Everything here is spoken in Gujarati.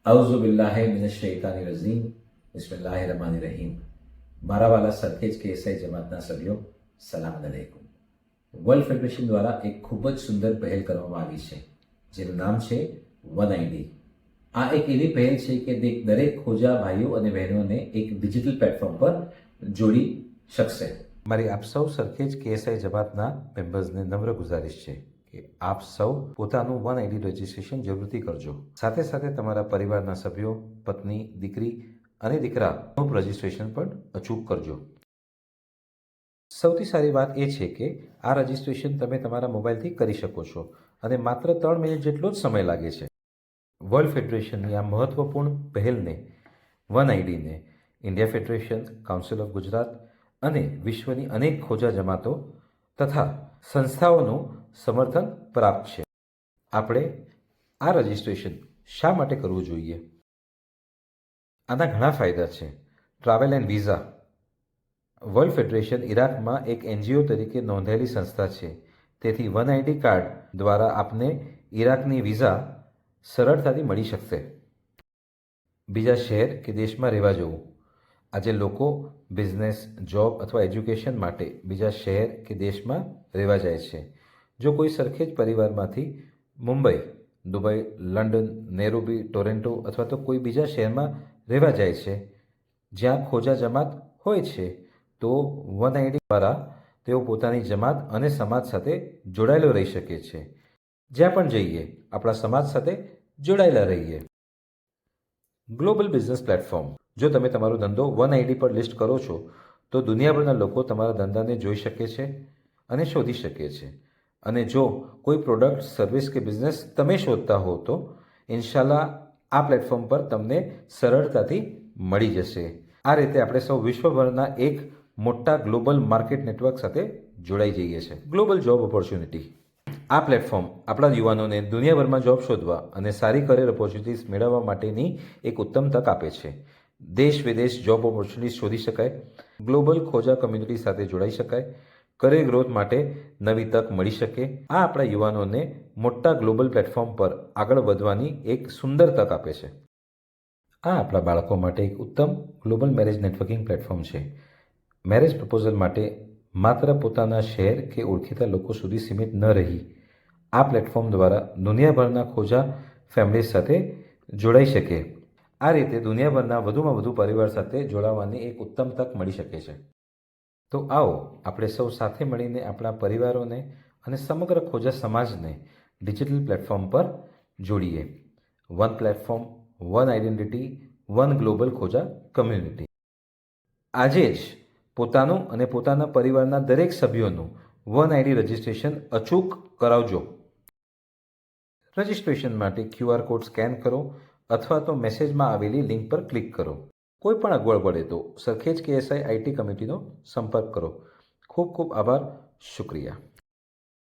અઉઝુબિલ્લાહિમિનશ્શૈતાનિર્રજીમ બિસ્મિલ્લાહિર્રહમાનિર્રહીમ। મારા વાલા સરખેજ કેએસઆઈ જમાતના સભ્યો, સલામ અલૈકુમ। વર્લ્ડ ફેડરેશન દ્વારા એક ખૂબ જ સુંદર પહેલ કરવામાં આવી છે, જેનું નામ છે વન આઈડી। આ એક એવી પહેલ છે કે દરેક ખોજા ભાઈઓ અને બહેનોને એક ડિજિટલ પ્લેટફોર્મ પર જોડી શકશે। મારી આપ સૌ સરખેજ કેએસઆઈ જમાતના મેમ્બર્સને નમ્ર ગુજારિશ છે કે આપ સૌ પોતાનું વન આઈડી રજીસ્ટ્રેશન જરૂરથી કરજો। સાથે સાથે તમારા પરિવારના સભ્યો, પત્ની, દીકરી અને દીકરાનું રજીસ્ટ્રેશન પણ અચૂક કરજો। સૌથી સારી વાત એ છે કે આ રજીસ્ટ્રેશન તમે તમારા મોબાઈલથી કરી શકો છો અને માત્ર 3 મિનિટ જેટલો જ સમય લાગે છે। વર્લ્ડ ફેડરેશનની આ મહત્વપૂર્ણ પહેલને, વન આઈડીને, India federation, council of Gujarat અને વિશ્વની અનેક ખોજા જમાતો તથા સંસ્થાઓનું સમર્થન પ્રાપ્ત છે। આપણે આ રજીસ્ટ્રેશન શા માટે કરવું જોઈએ? આના ઘણા ફાયદા છે। Travel and visa. World federation ઇરાકમાં એક એનજીઓ તરીકે નોંધાયેલી સંસ્થા છે, તેથી વન આઈડી કાર્ડ દ્વારા આપને ઇરાકની વિઝા સરળતાથી મળી શકશે। બીજા શહેર કે દેશમાં રહેવા જવું। આજે લોકો બિઝનેસ, જોબ અથવા એજ્યુકેશન માટે બીજા શહેર કે દેશમાં રહેવા જાય છે। જો કોઈ સરખેજ પરિવારમાંથી Mumbai, Dubai, London, Nairobi, Toronto અથવા તો કોઈ બીજા શહેરમાં રહેવા જાય છે જ્યાં ખોજા જમાત હોય છે, તો વન આઈડી દ્વારા તેઓ પોતાની જમાત અને સમાજ સાથે જોડાયેલો રહી શકે છે। જ્યાં પણ જઈએ આપણા સમાજ સાથે જોડાયેલા રહીએ। Global business platform. જો તમે તમારો ધંધો વન આઈડી પર લિસ્ટ કરો છો તો દુનિયાભરના લોકો તમારા ધંધાને જોઈ શકે છે અને શોધી શકે છે। અને જો કોઈ પ્રોડક્ટ, સર્વિસ કે બિઝનેસ તમે શોધતા હો તો ઇન્શાલ્લાહ આ પ્લેટફોર્મ પર તમને સરળતાથી મળી જશે। આ રીતે આપણે સૌ વિશ્વભરના એક મોટા ગ્લોબલ માર્કેટ નેટવર્ક સાથે જોડાઈ જઈએ છીએ। Global job opportunity. આ પ્લેટફોર્મ આપણા યુવાનોને દુનિયાભરમાં જોબ શોધવા અને સારી કરિયર ઓપોર્ચ્યુનિટીઝ મેળવવા માટેની એક ઉત્તમ તક આપે છે। દેશ વિદેશ જોબ ઓપોર્ચ્યુનિટીઝ શોધી શકાય, ગ્લોબલ ખોજા કમ્યુનિટી સાથે જોડાઈ શકાય, કરિયર ગ્રોથ માટે નવી તક મળી શકે। આ આપણા યુવાનોને મોટા ગ્લોબલ પ્લેટફોર્મ પર આગળ વધવાની એક સુંદર તક આપે છે। આ આપણા બાળકો માટે એક ઉત્તમ ગ્લોબલ મેરેજ નેટવર્કિંગ પ્લેટફોર્મ છે। મેરેજ પ્રપોઝલ માટે માત્ર પોતાના શહેર કે ઓળખીતા લોકો સુધી સીમિત ન રહી આ પ્લેટફોર્મ દ્વારા દુનિયાભરના ખોજા ફેમિલી સાથે જોડાઈ શકે। આ રીતે દુનિયાભરના વધુમાં વધુ પરિવાર સાથે જોડાવાની એક ઉત્તમ તક મળી શકે છે। તો આવો આપણે સૌ સાથે મળીને આપણા પરિવારોને અને સમગ્ર ખોજા સમાજને ડિજિટલ પ્લેટફોર્મ પર જોડીએ। One platform, one identity, one global ખોજા કમ્યુનિટી। આજે જ પોતાનું અને પોતાના પરિવારના દરેક સભ્યોનું વન આઈડી રજીસ્ટ્રેશન અચૂક કરાવજો। રજીસ્ટ્રેશન માટે QR કોડ સ્કેન કરો અથવા તો મેસેજમાં આવેલી લિંક પર ક્લિક કરો। કોઈ પણ અગવડ પડે તો સરખેજ કેએસઆઈ આઈટી કમિટીનો સંપર્ક કરો। ખૂબ ખૂબ આભાર, શુક્રિયા।